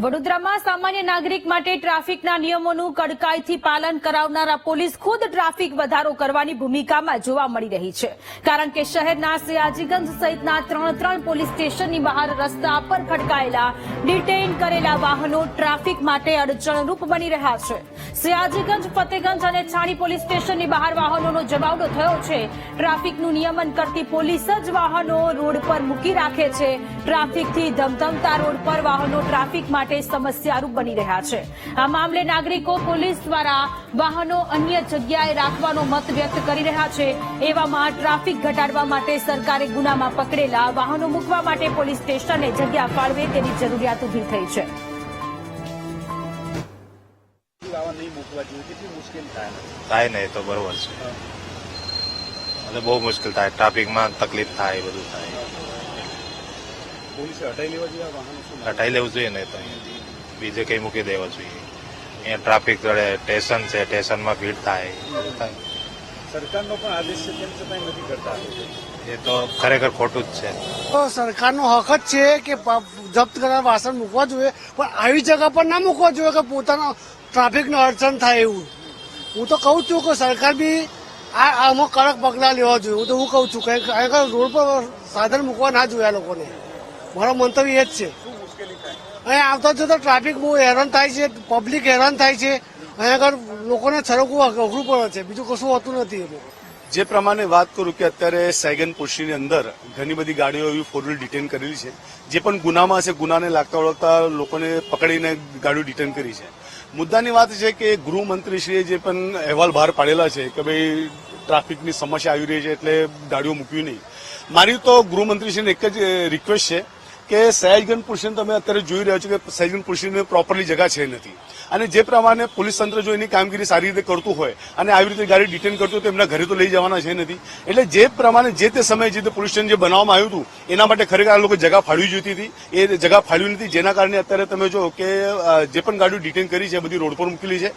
વડોદરામાં સામાન્ય નાગરિક માટે ટ્રાફિકના નિયમોનું કડકાઈથી પાલન કરાવનારા પોલીસ ખુદ ટ્રાફિક વધારો કરવાની ભૂમિકામાં જોવા મળી રહી છે, કારણ કે શહેરના સયાજીગંજ સહિતના ત્રણ પોલીસ સ્ટેશનની બહાર રસ્તા પર ખડકાયેલા ડિટેઇન કરેલા વાહનો ટ્રાફિક માટે અડચણરૂપ બની રહ્યા છે। સયાજીગંજ, ફતેગંજ અને છાણી પોલીસ સ્ટેશનની બહાર વાહનોનો જમાવડો થયો છે। ટ્રાફિકનું નિયમન કરતી પોલીસ જ વાહનો રોડ પર મૂકી રાખે છે। ટ્રાફિકથી ધમધમતા રોડ પર વાહનો ટ્રાફિક માટે સમસ્યારૂપ બની રહ્યા છે। આ મામલે નાગરિકો પોલીસ દ્વારા વાહનો અન્ય જગ્યાએ રાખવાનો મત વ્યક્ત કરી રહ્યા છે। એવામાં ટ્રાફિક ઘટાડવા માટે સરકારે ગુનામાં પકડેલા વાહનો મૂકવા માટે પોલીસ સ્ટેશને જગ્યા ફાળવે તેની જરૂરિયાત ઉભી થઈ છે। થાય નહીં તો બરોબર છે, અને બહુ મુશ્કેલ થાય, ટ્રાફિકમાં તકલીફ થાય, બધું થાય। પોલીસે હટાઈ લેવા જોઈએ, હટાઈ લેવું જોઈએ ને, તો અહીંયાથી બીજે કઈ મૂકી દેવા જોઈએ। અહીંયા ટ્રાફિક જોડે સ્ટેશન છે, સ્ટેશનમાં ભીડ થાય। સરકારનો પણ આદેશ છે, તેમ છતાં નથી કરતા। એ તો ખરેખર ખોટું જ છે। તો સરકારનો હક જ છે કે જપ્ત કરેલા વાસણ મૂકવા જોઈએ, પણ આવી જગ્યા પર ના મૂકવા જોઈએ કે પોતાનો ટ્રાફિકનો અડચણ થાય એવું। હું તો કહું છું કે સરકાર બી આમાં કડક પગલાં લેવા જોઈએ। હું તો હું કહું છું કે રોડ પર સાધન મૂકવા ના જોઈએ આ લોકોને। મારો મંતવ્ય એ જ છે। અહીંયા આવતા જતા ટ્રાફિક બહુ હેરાન થાય છે, પબ્લિક હેરાન થાય છે। અહીંયા આગળ લોકોને સરકવું અઘરું પડે છે, બીજું કશું હોતું નથી એમાં। જે પ્રમાણે વાત કરું કે અત્યારે સૈગન પોસ્ટની અંદર ઘણી બધી ગાડીઓ એવી ફોર વ્હીલ ડિટેન કરેલી છે, જે પણ ગુનામાં છે, ગુનાને લાગતા ઓળખતા લોકોને પકડીને ગાડીઓ ડિટેન કરી છે। મુદ્દાની વાત છે કે ગૃહમંત્રીશ્રીએ જે પણ અહેવાલ બહાર પાડેલા છે કે ભાઈ ટ્રાફિકની સમસ્યા આવી રહી છે એટલે ગાડીઓ મૂકવી નહીં। મારી તો ગૃહમંત્રીશ્રીને એક જ રિક્વેસ્ટ છે કે સયાજગંજ પોલીસને તમે અત્યારે જોઈ રહ્યા છો કે સયાજગંજ પોલીસની પ્રોપરલી જગા છે નથી, અને જે પ્રમાણે પોલીસ તંત્ર જો એની કામગીરી સારી રીતે કરતું હોય અને આવી રીતે ગાડી ડિટેન કરતું હોય તો એમના ઘરે તો લઈ જવાના છે નથી। એટલે જે પ્રમાણે જે તે સમયે જે તે પોલીસ સ્ટેશન જે બનાવવામાં આવ્યું હતું એના માટે ખરેખર આ લોકો જગા ફાળવી જોઈતી હતી, એ જગા ફાળવી નથી, જેના કારણે અત્યારે તમે જો કે જે પણ ગાડીઓ ડિટેન કરી છે બધી રોડ પર મૂકેલી છે।